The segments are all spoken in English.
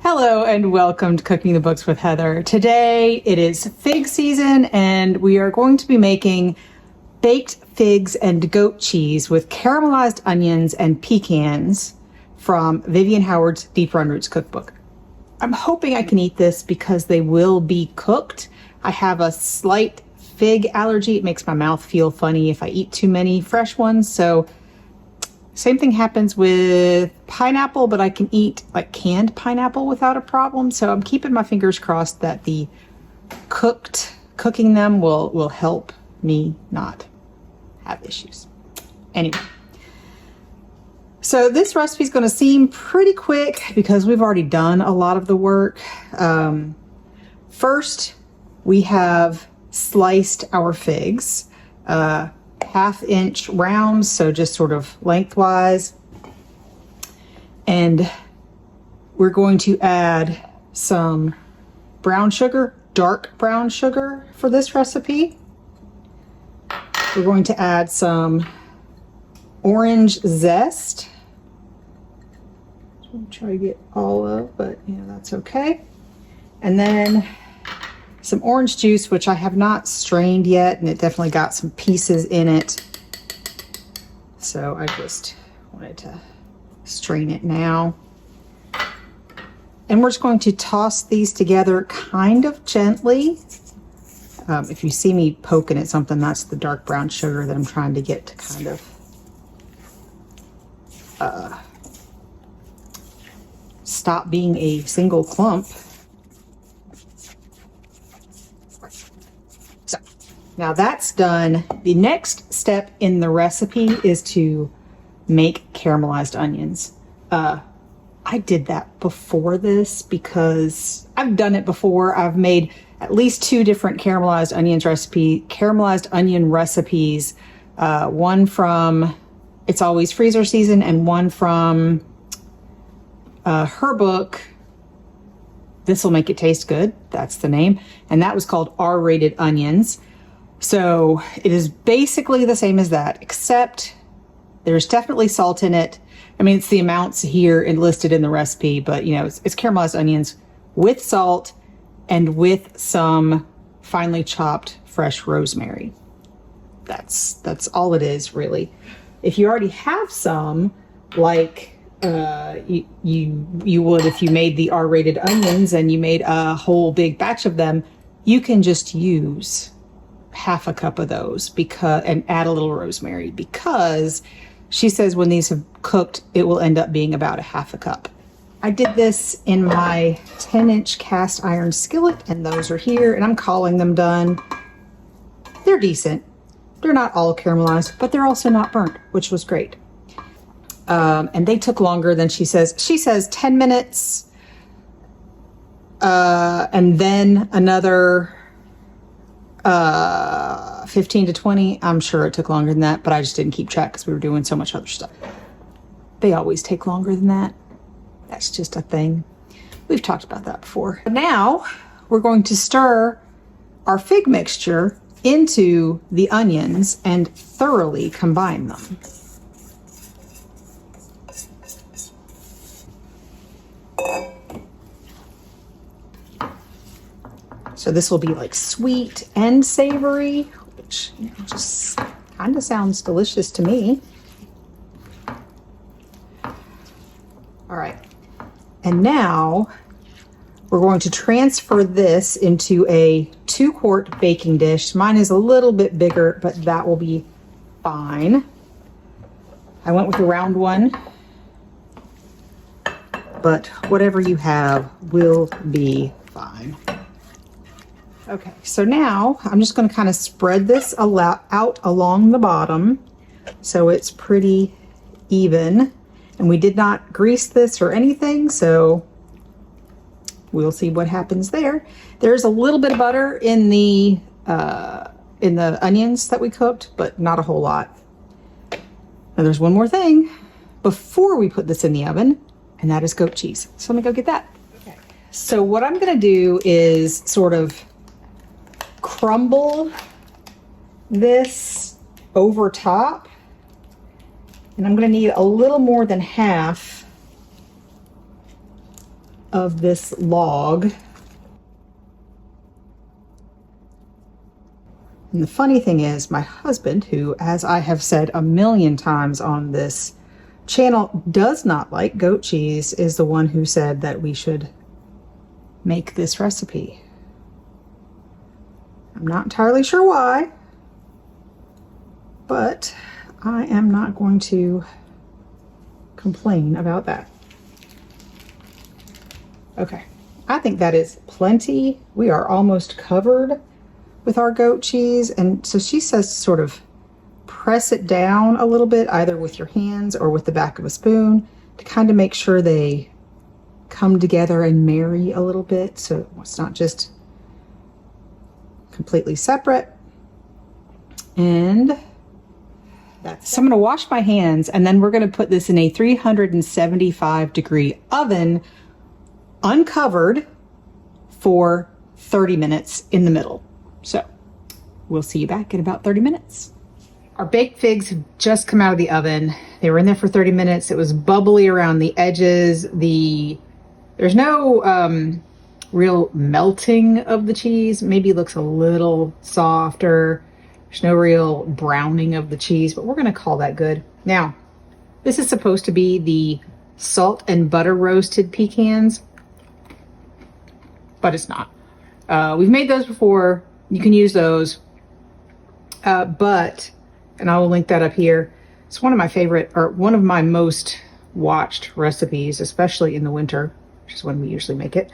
Hello and welcome to Cooking the Books with Heather. Today it is fig season and we are going to be making baked figs and goat cheese with caramelized onions and pecans from Vivian Howard's Deep Run Roots cookbook. I'm hoping I can eat this because they will be cooked. I have a slight fig allergy. It makes my mouth feel funny if I eat too many fresh ones. So same thing happens with pineapple, but I can eat like canned pineapple without a problem. So I'm keeping my fingers crossed that the cooking them will help me not have issues. Anyway, so this recipe is going to seem pretty quick because we've already done a lot of the work. First, we have sliced our figs. 1/2 inch rounds, so just sort of lengthwise. And we're going to add some brown sugar, dark brown sugar for this recipe. We're going to add some orange zest. I'm trying to get all of, but that's okay. And then some orange juice, which I have not strained yet, and it definitely got some pieces in it. So I just wanted to strain it now. And we're just going to toss these together kind of gently. If you see me poking at something, that's the dark brown sugar that I'm trying to get to kind of stop being a single clump. So now that's done. The next step in the recipe is to make caramelized onions. I did that before this because I've done it before. I've made at least 2 different caramelized onion recipes. One from It's Always Freezer Season and one from her book, This Will Make It Taste Good. That's the name. And that was called R-rated onions. So it is basically the same as that, except there's definitely salt in it. I mean, it's the amounts here listed in the recipe, but it's caramelized onions with salt and with some finely chopped fresh rosemary. That's all it is, really. If you already have some, like you would if you made the R-rated onions and you made a whole big batch of them, you can just use 1/2 cup of those and add a little rosemary, because she says when these have cooked, it will end up being about 1/2 cup. I did this in my 10-inch cast iron skillet, and those are here, and I'm calling them done. They're decent. They're not all caramelized, but they're also not burnt, which was great. And they took longer than she says. She says 10 minutes, and then another 15 to 20. I'm sure it took longer than that, but I just didn't keep track because we were doing so much other stuff. They always take longer than that. That's just a thing. We've talked about that before. Now we're going to stir our fig mixture into the onions and thoroughly combine them. So this will be like sweet and savory, which just kind of sounds delicious to me. All right. And now we're going to transfer this into a 2-quart baking dish. Mine is a little bit bigger, but that will be fine. I went with a round one, but whatever you have will be fine. Okay, so now I'm just going to kind of spread this out along the bottom so it's pretty even. And we did not grease this or anything, so we'll see what happens there. There's a little bit of butter in the onions that we cooked, but not a whole lot. And there's one more thing before we put this in the oven, and that is goat cheese. So let me go get that. Okay. So what I'm going to do is sort of crumble this over top, and I'm going to need a little more than half of this log. And the funny thing is, my husband, who, as I have said a million times on this channel, does not like goat cheese, is the one who said that we should make this recipe. I'm not entirely sure why, but I am not going to complain about that. Okay, I think that is plenty. We are almost covered with our goat cheese, and so she says to sort of press it down a little bit, either with your hands or with the back of a spoon, to kind of make sure they come together and marry a little bit, so it's not just completely separate. And so I'm going to wash my hands, and then we're going to put this in a 375-degree oven, uncovered, for 30 minutes in the middle. So we'll see you back in about 30 minutes. Our baked figs have just come out of the oven. They were in there for 30 minutes. It was bubbly around the edges. There's no real melting of the cheese. Maybe it looks a little softer. There's no real browning of the cheese, but we're going to call that good. Now, this is supposed to be the salt and butter roasted pecans, but it's not. We've made those before. You can use those, but, and I will link that up here. It's one of my favorite, or one of my most watched recipes, especially in the winter, which is when we usually make it.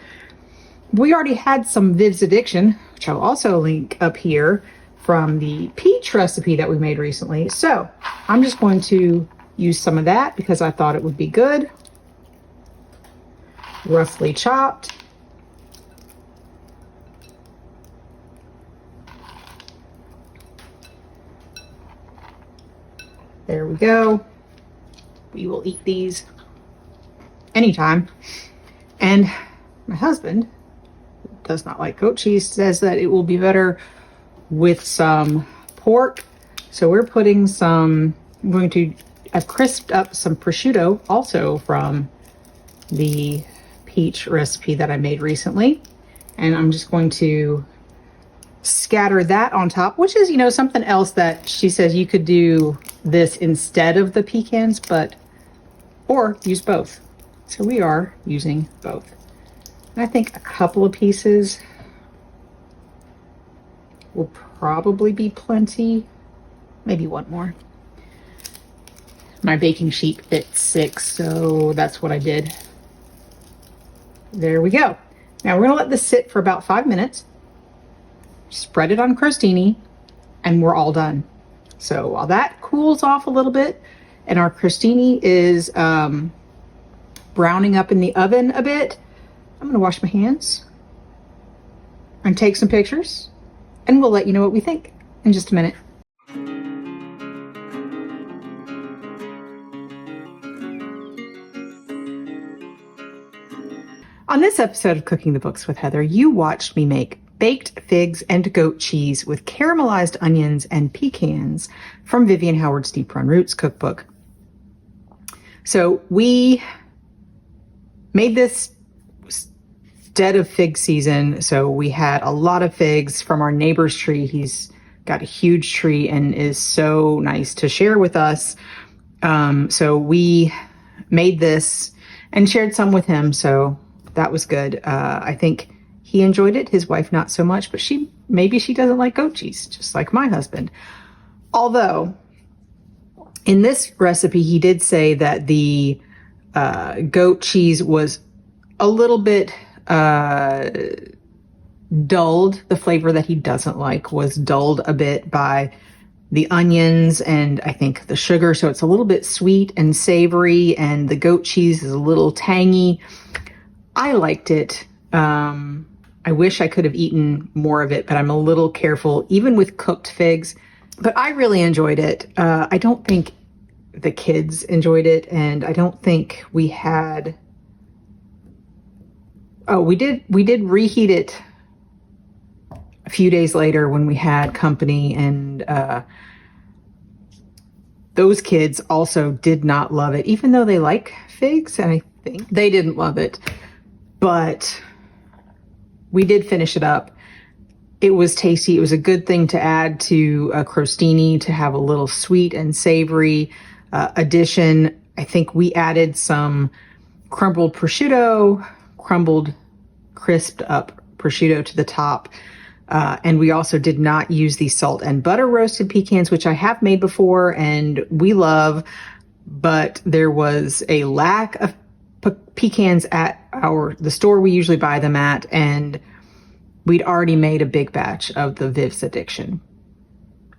We already had some Viv's Addiction, which I'll also link up here, from the peach recipe that we made recently. So I'm just going to use some of that because I thought it would be good. Roughly chopped. There we go. We will eat these anytime. And my husband, who does not like goat cheese, says that it will be better with some pork. So we're putting I've crisped up some prosciutto, also from the peach recipe that I made recently. And I'm just going to scatter that on top, which is, something else that she says you could do this instead of the pecans, or use both. So we are using both. And I think a couple of pieces will probably be plenty. Maybe one more. My baking sheet fit 6, so that's what I did. There we go. Now we're gonna let this sit for about 5 minutes. Spread it on crostini, and we're all done. So while that cools off a little bit, and our crostini is browning up in the oven a bit, I'm gonna wash my hands and take some pictures, and we'll let you know what we think in just a minute. On this episode of Cooking the Books with Heather, you watched me make baked figs and goat cheese with caramelized onions and pecans from Vivian Howard's Deep Run Roots cookbook. So we made this dead of fig season. So we had a lot of figs from our neighbor's tree. He's got a huge tree and is so nice to share with us. So we made this and shared some with him. So that was good. I think he enjoyed it. His wife, not so much, but maybe she doesn't like goat cheese, just like my husband. Although in this recipe, he did say that the goat cheese was a little bit dulled. The flavor that he doesn't like was dulled a bit by the onions and I think the sugar. So it's a little bit sweet and savory, and the goat cheese is a little tangy. I liked it. I wish I could have eaten more of it, but I'm a little careful, even with cooked figs. But I really enjoyed it. I don't think the kids enjoyed it, and I don't think we had... Oh, we did reheat it a few days later when we had company, and those kids also did not love it, even though they like figs, and I think they didn't love it. but we did finish it up. It was tasty. It was a good thing to add to a crostini to have a little sweet and savory addition. I think we added some crumbled prosciutto, crumbled crisped up prosciutto to the top. And we also did not use the salt and butter roasted pecans, which I have made before and we love, but there was a lack of pecans at the store we usually buy them at, and we'd already made a big batch of the Viv's Addiction.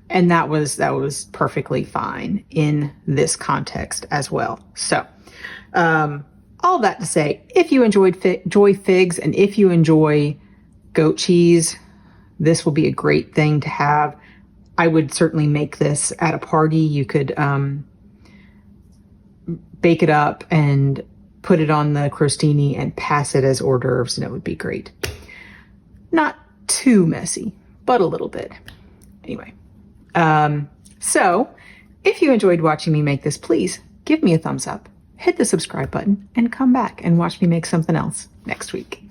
And that was perfectly fine in this context as well. So, all that to say, if you enjoy figs and if you enjoy goat cheese, this will be a great thing to have. I would certainly make this at a party. You could bake it up and put it on the crostini and pass it as hors d'oeuvres, and it would be great. Not too messy, but a little bit. Anyway, so if you enjoyed watching me make this, please give me a thumbs up, hit the subscribe button, and come back and watch me make something else next week.